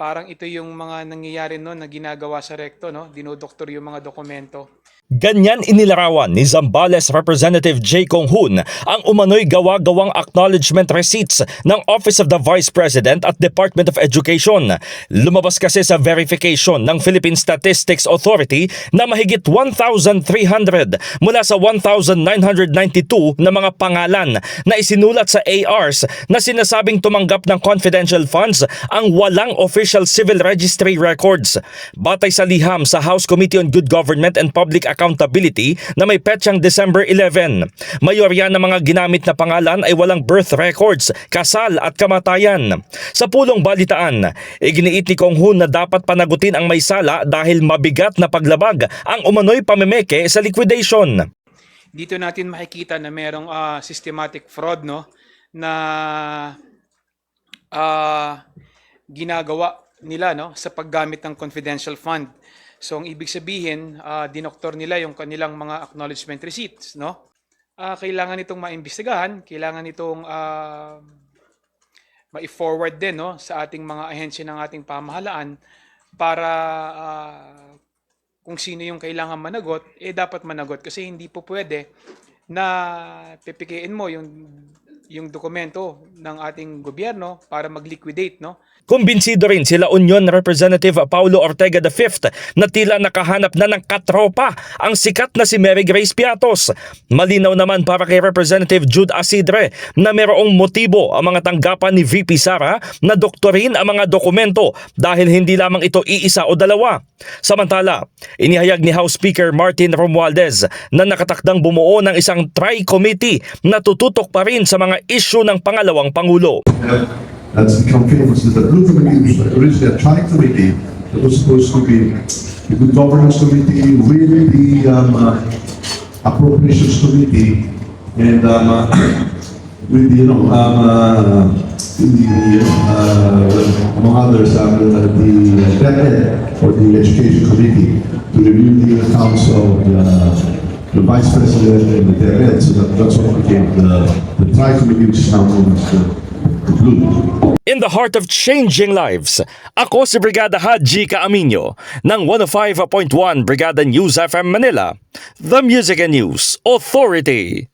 Parang ito yung mga nangyayari no na ginagawa sa Recto, no? Dinodoktor yung mga dokumento. Ganyan inilarawan ni Zambales Representative J. Kong Hoon ang umano'y gawa-gawang acknowledgement receipts ng Office of the Vice President at Department of Education. Lumabas kasi sa verification ng Philippine Statistics Authority na mahigit 1,300 mula sa 1,992 na mga pangalan na isinulat sa ARs na sinasabing tumanggap ng confidential funds ang walang official civil registry records. Batay sa liham sa House Committee on Good Government and Public Accountability na may petsang December 11. Mayorya ng mga ginamit na pangalan ay walang birth records, kasal at kamatayan. Sa pulong balitaan, iginiit ni Kong Hoon na dapat panagutin ang may sala dahil mabigat na paglabag ang umano'y pamemeke sa liquidation. Dito natin makikita na merong systematic fraud no na ginagawa nila no sa paggamit ng confidential fund. So ang ibig sabihin, dinoktor nila yung kanilang mga acknowledgement receipts, no? Kailangan itong maimbestigahan, kailangan itong mai-forward din no sa ating mga ahensya ng ating pamahalaan para kung sino yung kailangan managot, dapat managot kasi hindi po pwede na pipikiin mo yung dokumento ng ating gobyerno para mag-liquidate, no? Kumbinsido rin sila Union Representative Paulo Ortega V na tila nakahanap na ng katropa ang sikat na si Mary Grace Piatos. Malinaw naman para kay Representative Jude Asidre na mayroong motibo ang mga tanggapan ni VP Sara na doktorin ang mga dokumento dahil hindi lamang ito iisa o dalawa. Samantala, inihayag ni House Speaker Martin Romualdez na nakatakdang bumuo ng isang tri-committee na tututok pa rin sa mga isyu ng pangalawang Pangulo. That's become famous that the Blue Committee was originally a tri-committee that was supposed to be the Good Governance Committee with the Appropriations Committee and with among others the DepEd or the Education Committee to review the accounts of the Vice President and the DepEd. So that's what became the tri-committee, which is now known as the Blue. In the heart of changing lives, ako si Brigada Haji Caaminio ng 105.1 Brigada News FM Manila, the Music and News Authority.